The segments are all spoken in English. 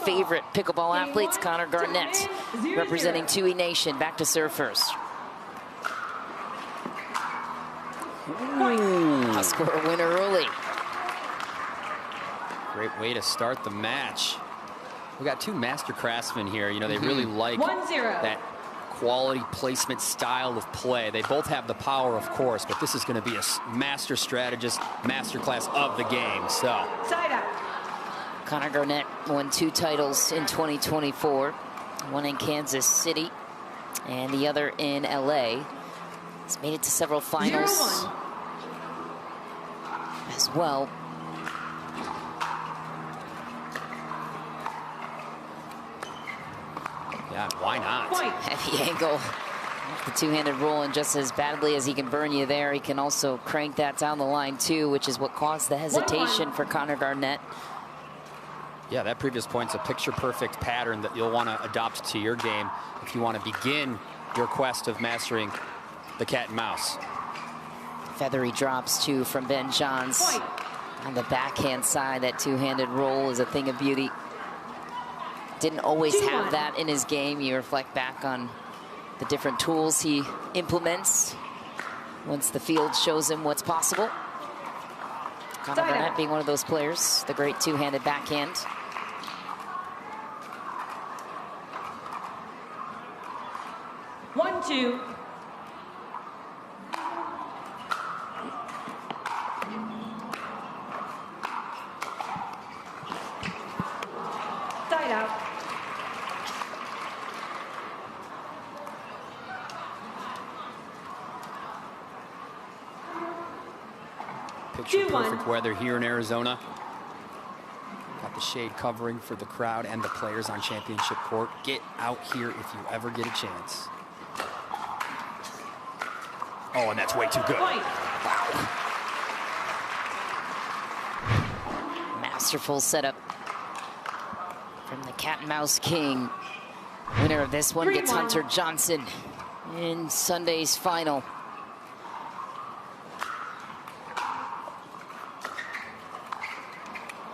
favorite pickleball athletes, Connor Garnett, representing 2E Nation. Back to serve first. I'll score a winner early. Great way to start the match. We got two master craftsmen here. You know, they really like that quality placement style of play. They both have the power, of course, but this is going to be a master strategist, master class of the game. So, side out. Connor Garnett won 2 titles in 2024, one in Kansas City and the other in LA. He's made it to several finals as well. Yeah, why not? Heavy angle. The two-handed roll, and just as badly as he can burn you there, he can also crank that down the line too, which is what caused the hesitation for Connor Garnett. Yeah, that previous point's a picture-perfect pattern that you'll want to adopt to your game if you want to begin your quest of mastering the cat and mouse. Feathery drops too from Ben Johns. On the backhand side, that two-handed roll is a thing of beauty. Didn't always have that in his game. You reflect back on the different tools he implements once the field shows him what's possible. Connor Garnett being one of those players, the great two-handed backhand. One, two. Side out. Picture perfect weather here in Arizona. Got the shade covering for the crowd and the players on championship court. Get out here if you ever get a chance. Oh, and that's way too good. Wow. Masterful setup from the cat and mouse king. Winner of this one gets Hunter Johnson in Sunday's final.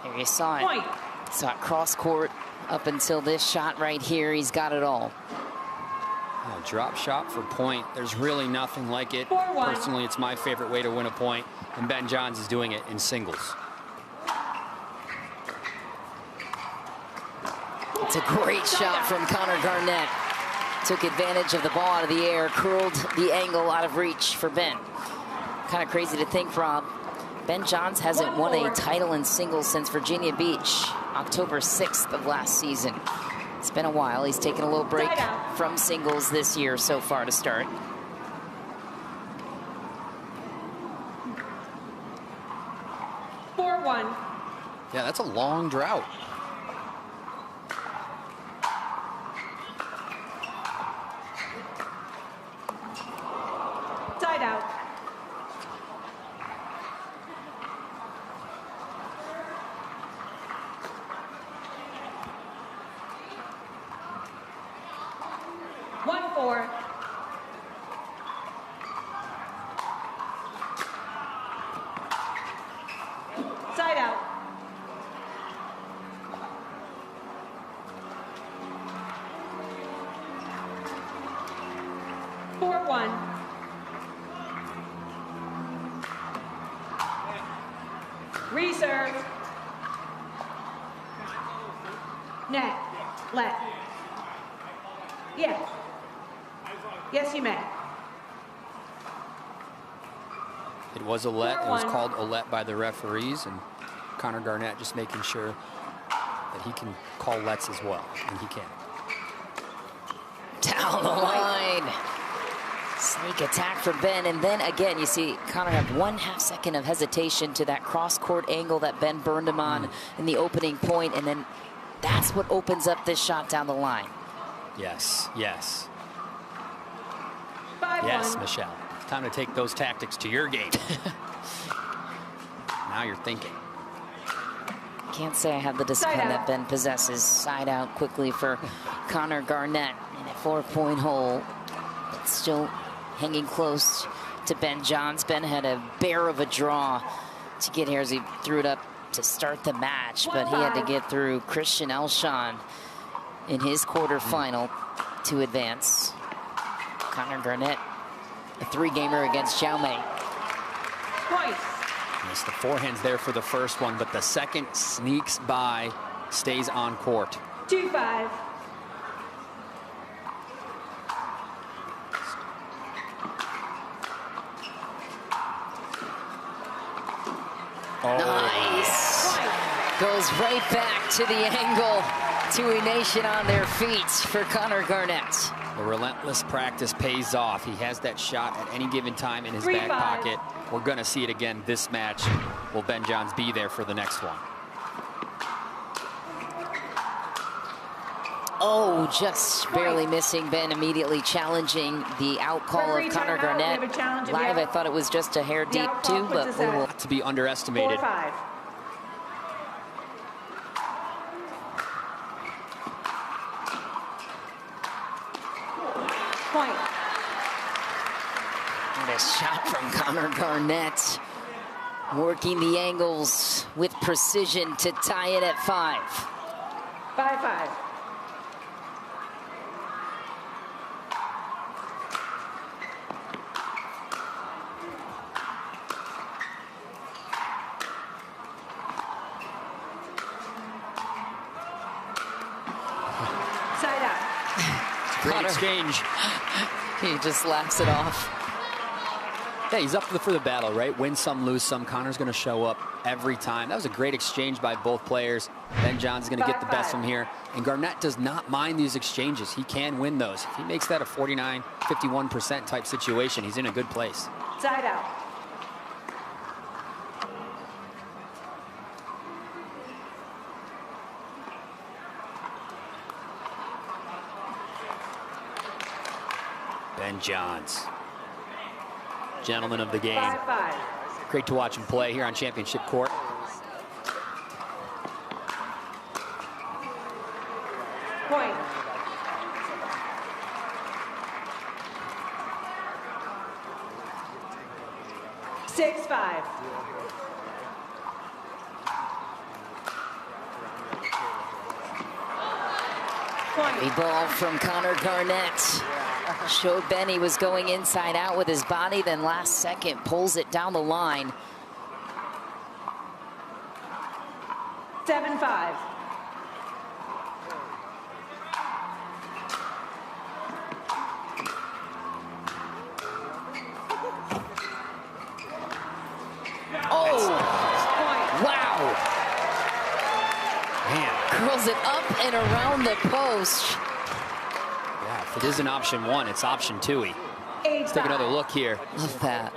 There you saw it. Saw it cross court up until this shot right here. He's got it all. Yeah, drop shot for point. There's really nothing like it. Personally, it's my favorite way to win a point, and Ben Johns is doing it in singles. It's a great shot from Connor Garnett. Took advantage of the ball out of the air, curled the angle out of reach for Ben. Kind of crazy to think, Rob. Ben Johns hasn't won a title in singles since Virginia Beach, October 6th of last season. It's been a while. He's taken a little break from singles this year so far to start. Yeah, that's a long drought. Side out. One, four. Side out. Four, one. Reserve. Net. Let. Yeah. Yes, you may. It was a let. It was called a let by the referees, and Connor Garnett just making sure that he can call lets as well, and he can. Down the line. Sneak attack for Ben, and then again, you see Connor have 1/2 second of hesitation to that cross-court angle that Ben burned him on in the opening point, and then that's what opens up this shot down the line. Yes, yes. 5-1. Yes, Michelle. It's time to take those tactics to your game. Now you're thinking. Can't say I have the discipline that Ben possesses. Side out quickly for Connor Garnett in a 4-point hole. But still hanging close to Ben Johns. Ben had a bear of a draw to get here as he threw it up up to start the match, but he had to get through Christian Elshon in his quarterfinal to advance. Connor Garnett, a 3-gamer against Jaume. Yes, the forehand's there for the first one, but the second sneaks by, stays on court. 2-5. Oh. Nice. Goes right back to the angle. Tui Nation on their feet for Connor Garnett. The relentless practice pays off. He has that shot at any given time in his back pocket. We're going to see it again this match. Will Ben Johns be there for the next one? Oh, just barely missing. Ben immediately challenging the out call of Connor Garnett. Live, I thought it was just a hair deep too, but we will. Not to be underestimated. 4-5. Point. And a shot from Connor Garnett, working the angles with precision to tie it at 5. 5-5. Side out. Great Connor. exchange. He just laughs it off. Yeah, he's up for the battle, right? Win some, lose some. Connor's going to show up every time. That was a great exchange by both players. Ben Johns is going to get the best from here. And Garnett does not mind these exchanges. He can win those. If he makes that a 49, 51% type situation, he's in a good place. Side out. Ben Johns, gentleman of the game. 5-5. Great to watch him play here on championship court. Point. Six, 5. A ball from Connor Garnett. Showed Ben he was going inside out with his body, then last second pulls it down the line. 7-5. Oh, Point. wow. Man, Curls it up and around the post. yeah, if it isn't option 1, it's option 2. 8-5. Let's take another look here. Love that.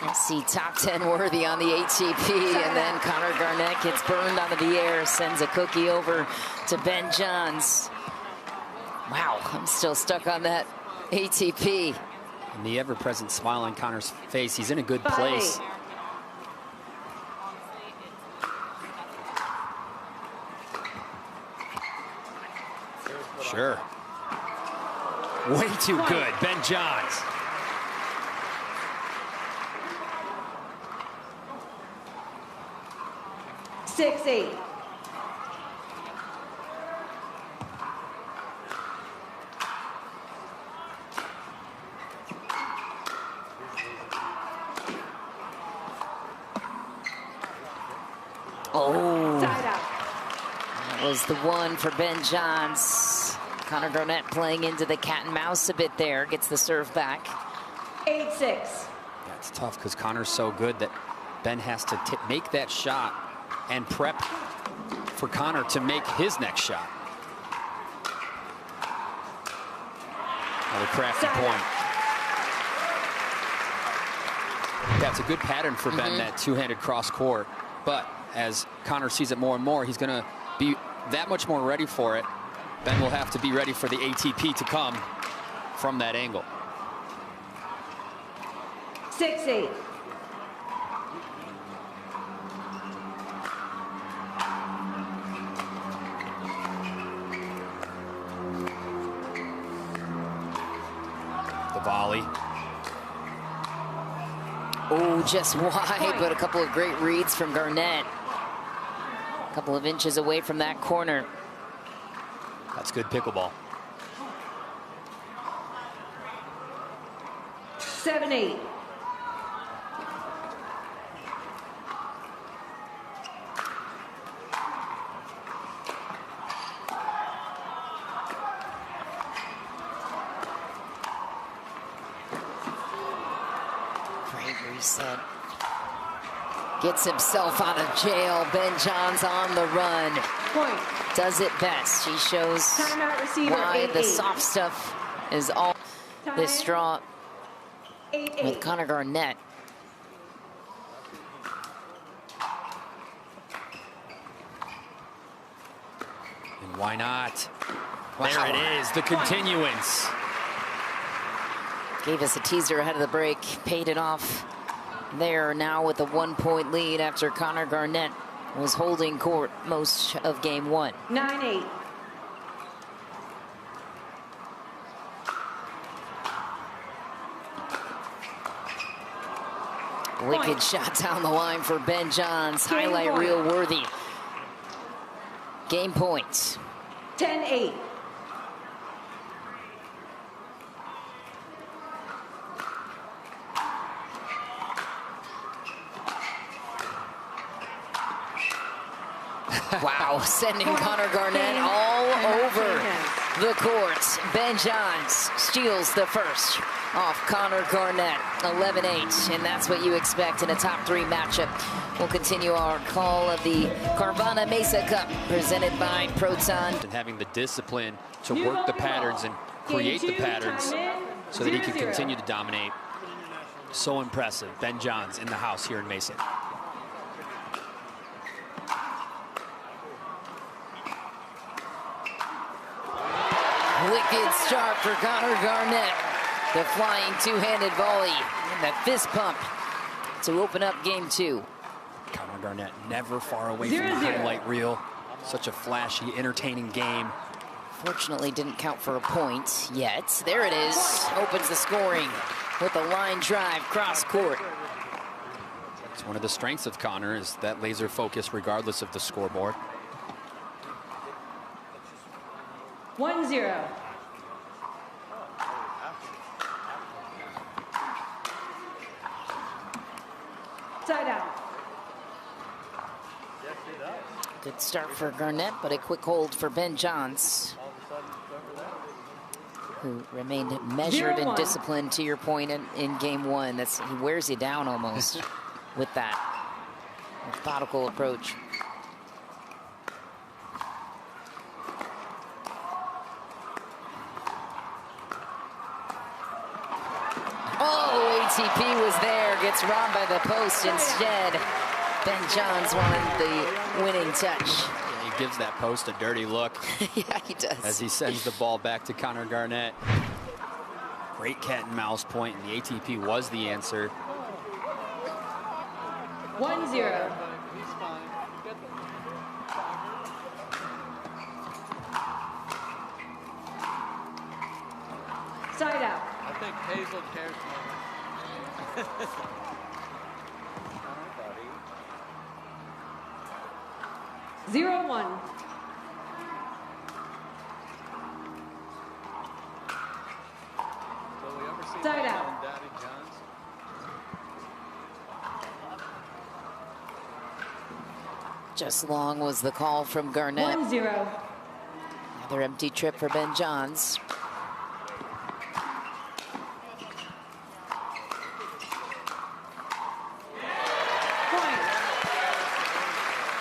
Let's see, top 10 worthy on the ATP, and then Connor Garnett gets burned out of the air, sends a cookie over to Ben Johns. Wow, I'm still stuck on that ATP. And the ever-present smile on Connor's face. He's in a good place. 5-8. Sure. Way too good, Ben Johns. 6-8. Oh, Side out. that was the one for Ben Johns. Connor Garnett playing into the cat and mouse a bit there, gets the serve back. 8-6. That's tough because Connor's so good that Ben has to make that shot and prep for Connor to make his next shot. Another crafty point. Yeah, it's a good pattern for Ben, that two-handed cross court. But as Connor sees it more and more, he's going to be that much more ready for it. Ben will have to be ready for the ATP to come from that angle. 6-8. The volley. Oh, just wide, but a couple of great reads from Garnett. A couple of inches away from that corner. That's good pickleball. 7-8. Great reset. Gets himself out of jail. Ben Johns on the run. Point. Does it best. He shows Timeout receiver, why 8-8. the soft stuff is all this straw 8-8. with Connor Garnett. And why not? There it is, the continuance. Gave us a teaser ahead of the break, paid it off. There now with a 1-point lead after Connor Garnett was holding court most of game 1. 9-8. Wicked shot down the line for Ben Johns. Highlight reel worthy. Game point. 10-8. Wow, sending Connor Garnett all over the court. Ben Johns steals the first off Connor Garnett, 11-8, and that's what you expect in a top 3 matchup. We'll continue our call of the Carvana Mesa Cup, presented by Proton. And having the discipline to work the patterns and create the patterns so that he can continue to dominate. So impressive. Ben Johns in the house here in Mesa. Wicked start for Connor Garnett. The flying two-handed volley and the fist pump to open up game 2. Connor Garnett never far away from the highlight reel. Such a flashy, entertaining game. Fortunately didn't count for a point yet. There it is. Opens the scoring with a line drive cross court. It's one of the strengths of Connor is that laser focus regardless of the scoreboard. 1-0. Side out. Good start for Garnett, but a quick hold for Ben Johns, who remained measured and 0-1. disciplined, to your point, in game 1. He wears you down almost with that methodical approach. Oh, ATP was there, gets robbed by the post instead. Ben Johns wanted the winning touch. Yeah, he gives that post a dirty look. Yeah, he does. As he sends the ball back to Connor Garnett. Great cat and mouse point, and the ATP was the answer. 1-0. Side out. I think Hazel cares more. 0-1. Will we ever see Side Hazel out. and Daddy John's? Just long was the call from Garnett. 1-0. Another empty trip for Ben Johns.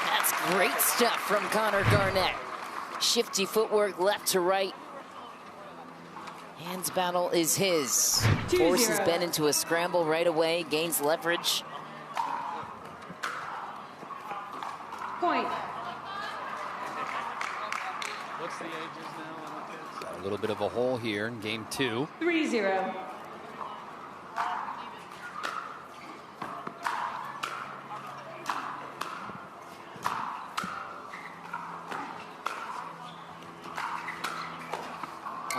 That's great stuff from Connor Garnett. Shifty footwork left to right. Hands battle is his. 2-0. Forces Ben into a scramble right away, gains leverage. Point. What's the ages now on the kids? Got a little bit of a hole here in game 2. 3-0.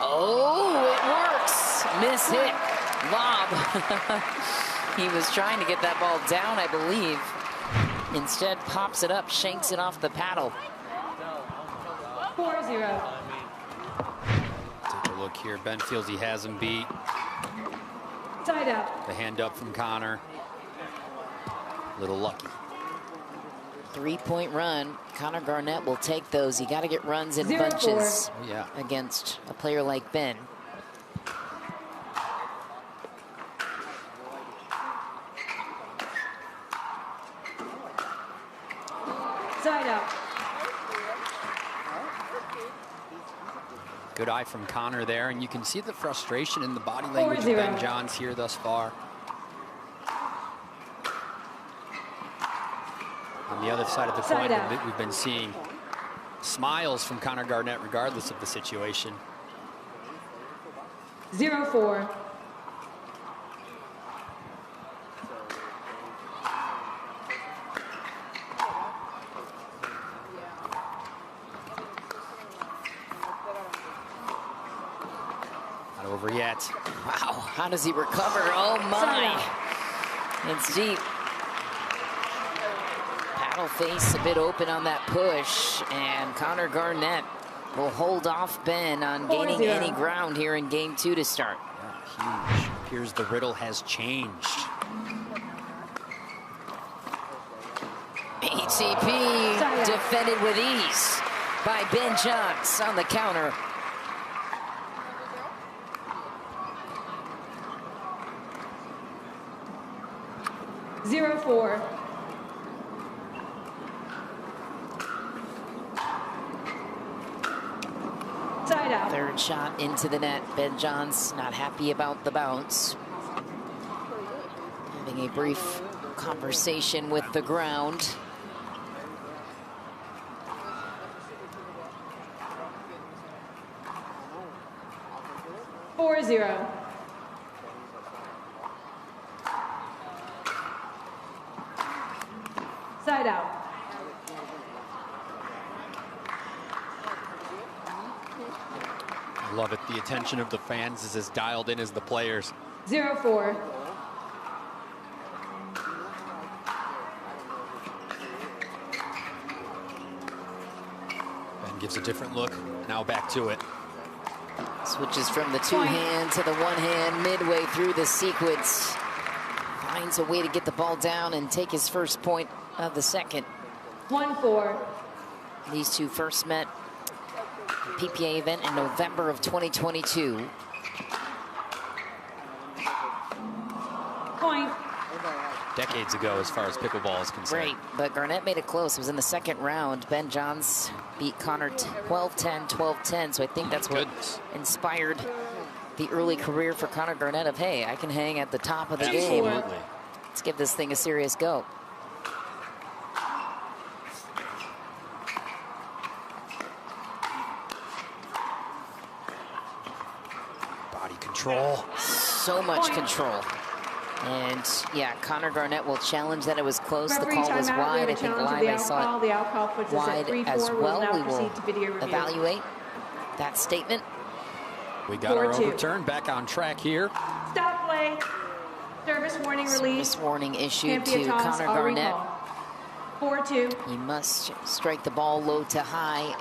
Oh, it works. Miss hit. Lob. He was trying to get that ball down, I believe. Instead, pops it up, shanks it off the paddle. 4-0. Take a look here. Ben feels he has him beat. Tied up. The hand up from Connor. Little lucky. 3-point run. Connor Garnett will take those. You got to get runs in 0-4. bunches Yeah. against a player like Ben. Side out. Good eye from Connor there, and you can see the frustration in the body language of Ben Johns here thus far. On the other side of the coin, we've been seeing smiles from Connor Garnett regardless of the situation. 0-4. Not over yet. Wow, how does he recover? Oh my, it's deep. Paddle face a bit open on that push, and Connor Garnett will hold off Ben on gaining any ground here in game 2 to start. Yeah, huge. Appears the riddle has changed. ATP defended with ease by Ben Johns on the counter. Zero 4. Side out. Third shot into the net. Ben Johns not happy about the bounce. Having a brief conversation with the ground. Four 0. Side out. I love it. The attention of the fans is as dialed in as the players. 0-4. Ben gives a different look. Now back to it. Switches from the two-hand to the one-hand midway through the sequence. Finds a way to get the ball down and take his first point of the second. 1-4. These two first met PPA event in November of 2022. Point. Decades ago, as far as pickleball is concerned. Right, but Garnett made it close. It was in the second round. Ben Johns beat Connor 12-10, 12-10. So I think that's what inspired the early career for Connor Garnett of, hey, I can hang at the top of the game. Absolutely. Let's give this thing a serious go. Body control. So much control. And yeah, Connor Garnett will challenge that it was close. The call was wide. I think live I saw it wide as well. We will evaluate that statement. We got our overturn. Back on track here. Stop play. Service warning release. Service warning issued to Connor Garnett. 4-2. He must strike the ball low to high,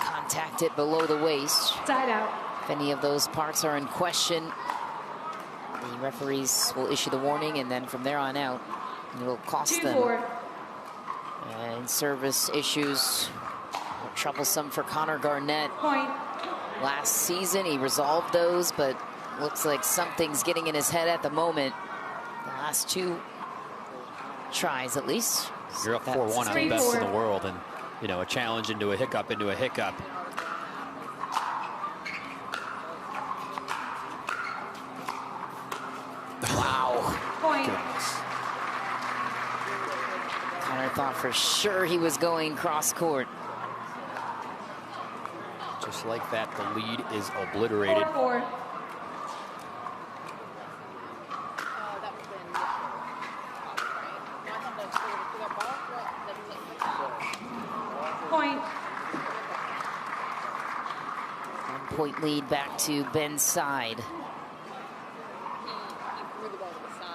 contact it below the waist. Side out. If any of those parts are in question, the referees will issue the warning, and then from there on out, it will cost them. 2-4. And service issues are troublesome for Connor Garnett. Point. Last season, he resolved those, but looks like something's getting in his head at the moment. The last two tries, at least. You're up 4-1 on the best in the world, and you know, a challenge into a hiccup, Wow. Point. Goodness. Connor thought for sure he was going cross court. Just like that, the lead is obliterated. 4-4. Point. 1 point lead back to Ben's side.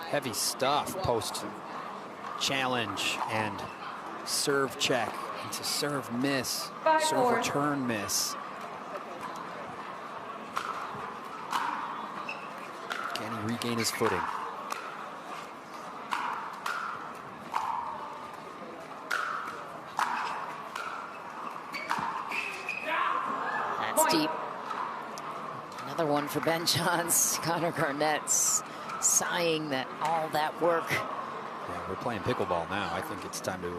Heavy stuff post challenge and serve check into serve miss, serve return miss. Can he regain his footing? That's deep. Another one for Ben Johns. Connor Garnett's sighing that all that work. Yeah, we're playing pickleball now. I think it's time to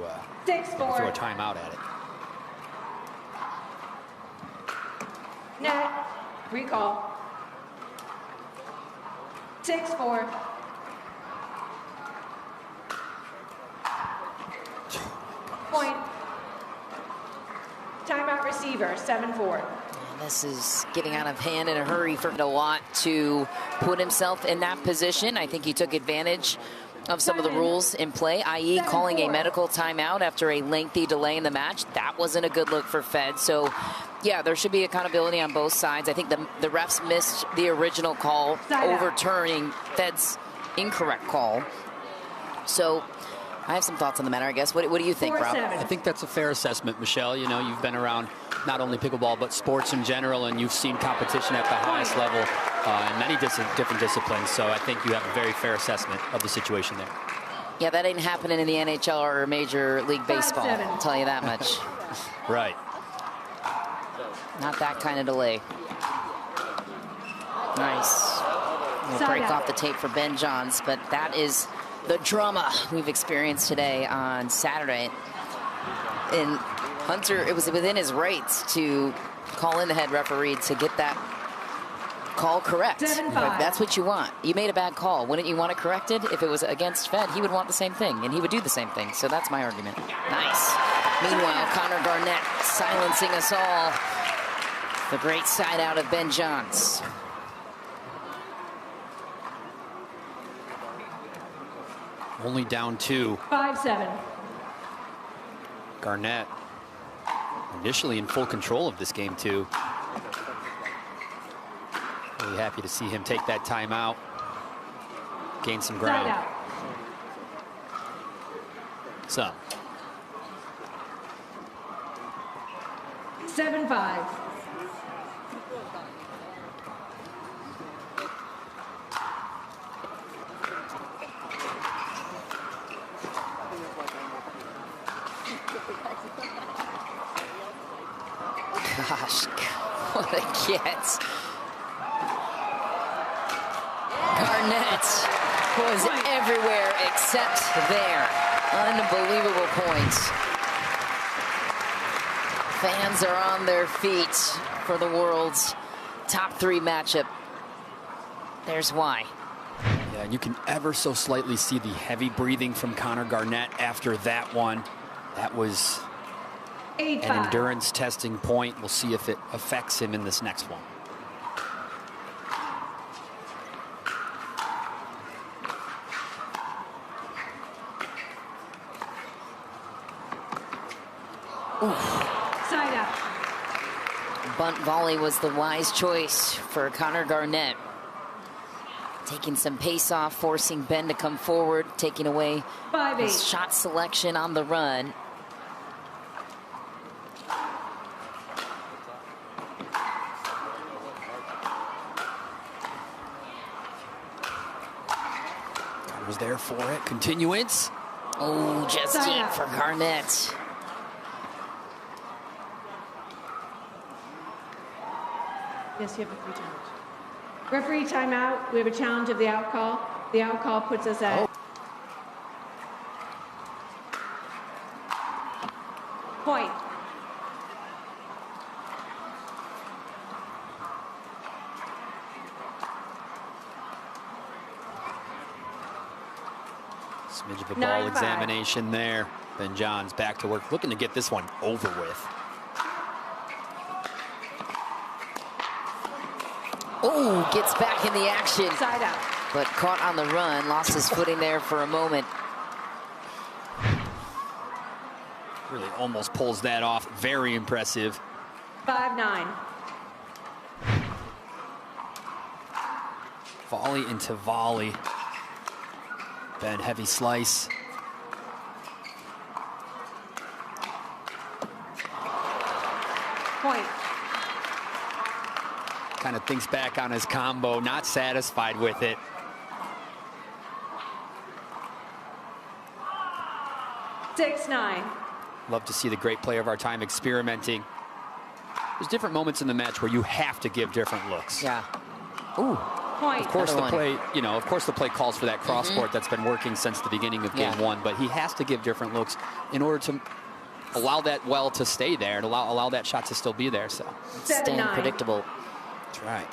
throw a timeout at it. Net. Recall. 6-4. Point. Timeout receiver, 7-4. This is getting out of hand in a hurry for him to want to put himself in that position. I think he took advantage of some of the rules in play, i.e. calling a medical timeout after a lengthy delay in the match. That wasn't a good look for Fed. So, yeah, there should be accountability on both sides. I think the refs missed the original call, overturning Fed's incorrect call. So, I have some thoughts on the matter, I guess. What do you think, Rob? I think that's a fair assessment, Michelle. You know, you've been around not only pickleball, but sports in general, and you've seen competition at the highest level in many different disciplines. So I think you have a very fair assessment of the situation there. Yeah, that ain't happening in the NHL or Major League Baseball, I'll tell you that much. Right. Not that kind of delay. Nice. We'll break off the tape for Ben Johns, but that is the drama we've experienced today on Saturday. And Hunter, it was within his rights to call in the head referee to get that call correct. That's what you want. You made a bad call. Wouldn't you want it corrected? If it was against Fed, he would want the same thing, and he would do the same thing. So that's my argument. Nice. Meanwhile, Connor Garnett silencing us all. The great side out of Ben Johns. Only down 2. 5-7. Garnett initially in full control of this game too. Really happy to see him take that timeout, gain some ground. So 7-5. Gosh, what a get. Garnett was everywhere except there. Unbelievable points. Fans are on their feet for the world's top 3 matchup. There's why. Yeah, and you can ever so slightly see the heavy breathing from Connor Garnett after that one. That was an endurance testing point. We'll see if it affects him in this next one. Side out. Bunt volley was the wise choice for Connor Garnett. Taking some pace off, forcing Ben to come forward, taking away his shot selection on the run. Was there for it. Continuance. Oh, just deep for Garnett. Yes, you have a free challenge. Referee timeout. We have a challenge of the out call. The out call puts us at point. Smidge of a ball examination there. Ben Johns back to work, looking to get this one over with. Oh, gets back in the action. Side out. But caught on the run, lost his footing there for a moment. Really almost pulls that off. Very impressive. 5-9. Volley into volley. Ben, heavy slice. Point. Kind of thinks back on his combo, not satisfied with it. Six, 9. Love to see the great player of our time experimenting. There's different moments in the match where you have to give different looks. Yeah. Ooh. Point. Of course, Another the one. play, you know, of course, the play calls for that cross court that's been working since the beginning of game one, but he has to give different looks in order to allow that well to stay there and allow that shot to still be there. So Staying 7-9. predictable. that's right.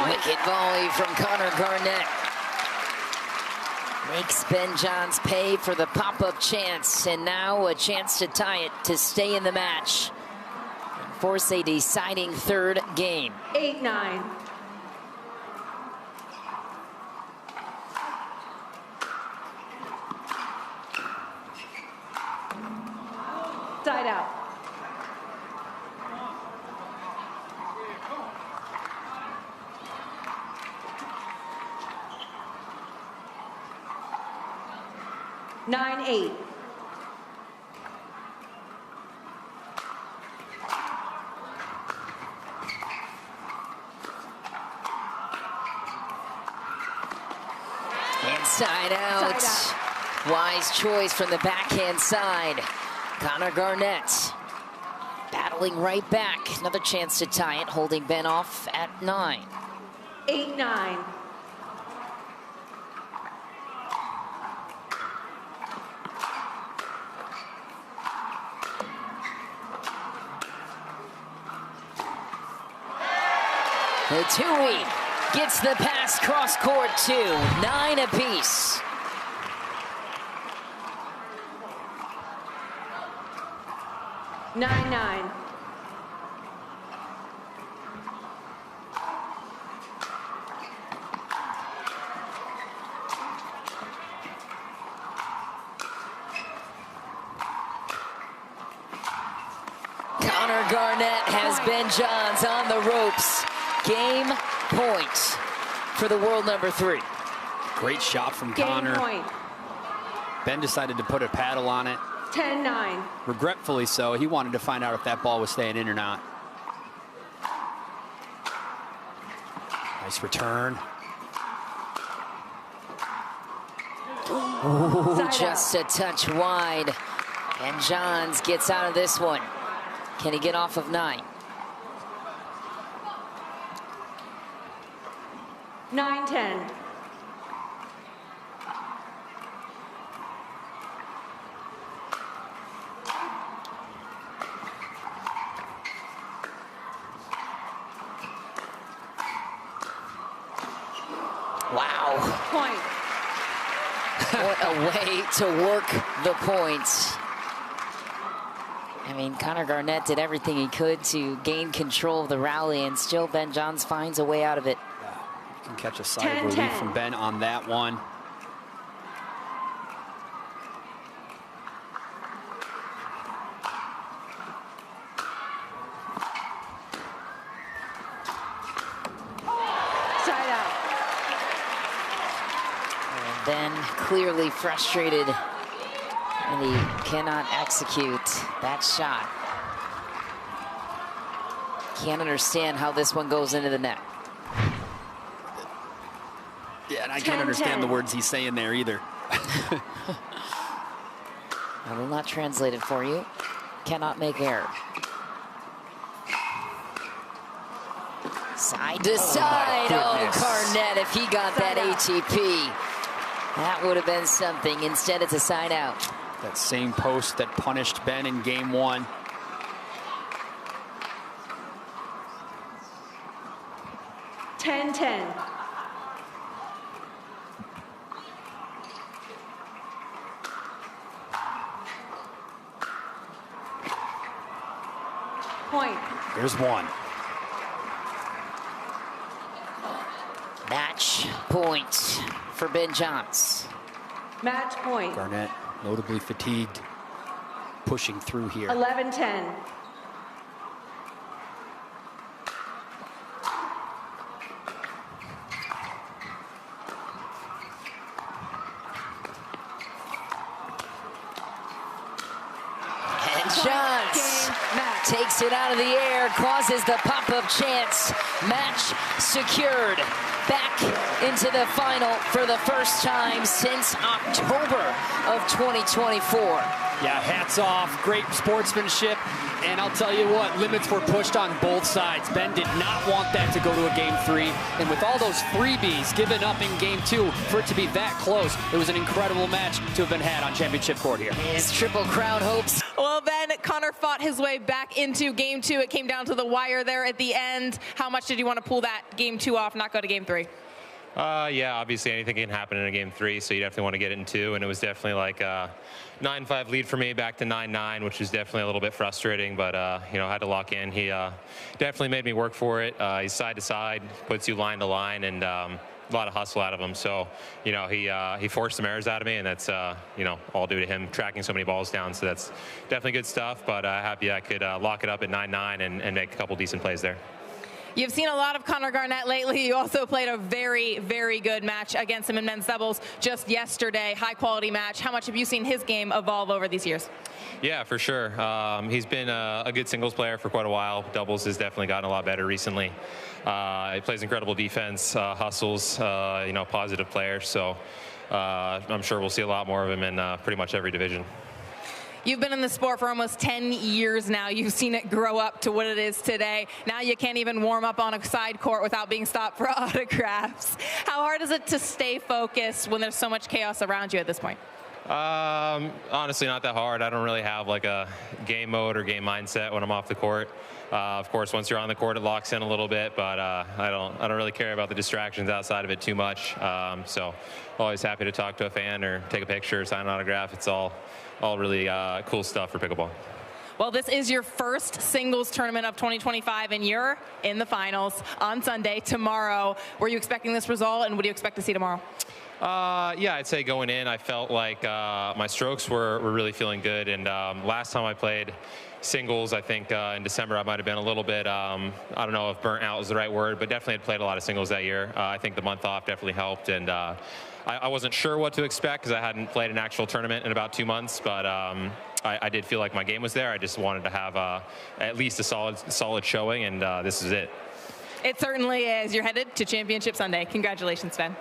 Wicked volley from Connor Garnett. Makes Ben Johns pay for the pop-up chance, and now a chance to tie it to stay in the match. Force a deciding third game. 8-9. Side out. Nine, 8. Inside out. Wise choice from the backhand side. Connor Garnett battling right back. Another chance to tie it, holding Ben off at 9. 8-9. The Tui gets the pass cross court 2. 9 apiece. 9-9. Connor Garnett has Ben Johns on the ropes. Game point for the world number 3. Great shot from Game Connor. point. Ben decided to put a paddle on it. 10-9. Regretfully so. He wanted to find out if that ball was staying in or not. Nice return. Ooh, just a touch wide. And Johns gets out of this one. Can he get off of 9? 9-10. Wow. Point. What a way to work the points. I mean, Connor Garnett did everything he could to gain control of the rally, and still Ben Johns finds a way out of it. You can catch a sigh of relief 10-10. from Ben on that one. Side out. And Ben clearly frustrated, and he cannot execute that shot. Can't understand how this one goes into the net. Yeah, and I can't understand the words he's saying there either. I will not translate it for you. Cannot make error. Side to side. Oh, Garnett, if he got that ATP, that would have been something. Instead, it's a side out. That same post that punished Ben in game 1. Ten. Point. There's one. Match point for Ben Johns. Match point. Garnett notably fatigued. pushing through here. 11-10. Johns takes it out of the air, causes the pop-up chance. Match secured. Back into the final for the first time since October of 2024. Yeah, hats off, great sportsmanship, and I'll tell you what, limits were pushed on both sides. Ben did not want that to go to a game 3, and with all those freebies given up in game 2, for it to be that close, it was an incredible match to have been had on championship court here. His Triple Crown hopes. Well, Ben, Connor fought his way back into game 2. It came down to the wire there at the end. How much did you want to pull that game 2 off, not go to game 3? Yeah, obviously anything can happen in a game 3, so you definitely want to get it in 2, and it was definitely like a 9-5 lead for me back to 9-9, which was definitely a little bit frustrating, but you know, I had to lock in. He definitely made me work for it. He's side to side, puts you line to line, and a lot of hustle out of him. So, you know, he forced some errors out of me, and that's you know, all due to him tracking so many balls down. So that's definitely good stuff. But happy I could lock it up at 9-9 and make a couple decent plays there. You've seen a lot of Connor Garnett lately. You also played a very, very good match against him in men's doubles just yesterday. High-quality match. How much have you seen his game evolve over these years? Yeah, for sure. He's been a good singles player for quite a while. Doubles has definitely gotten a lot better recently. He plays incredible defense, hustles, you know, positive player. So I'm sure we'll see a lot more of him in pretty much every division. You've been in the sport for almost 10 years now. You've seen it grow up to what it is today. Now you can't even warm up on a side court without being stopped for autographs. How hard is it to stay focused when there's so much chaos around you at this point? Honestly, not that hard. I don't really have like a game mode or game mindset when I'm off the court. Of course, once you're on the court, it locks in a little bit, but I don't really care about the distractions outside of it too much. So always happy to talk to a fan or take a picture, sign an autograph. It's all really cool stuff for pickleball. Well, this is your first singles tournament of 2025, and you're in the finals on Sunday, tomorrow. Were you expecting this result, and what do you expect to see tomorrow? Yeah, I'd say going in, I felt like my strokes were really feeling good. And last time I played singles, I think in December, I might have been a little bit, I don't know if burnt out is the right word, but definitely had played a lot of singles that year. I think the month off definitely helped. And I wasn't sure what to expect because I hadn't played an actual tournament in about 2 months. But I did feel like my game was there. I just wanted to have at least a solid showing, and this is it. It certainly is. You're headed to Championship Sunday. Congratulations, Ben.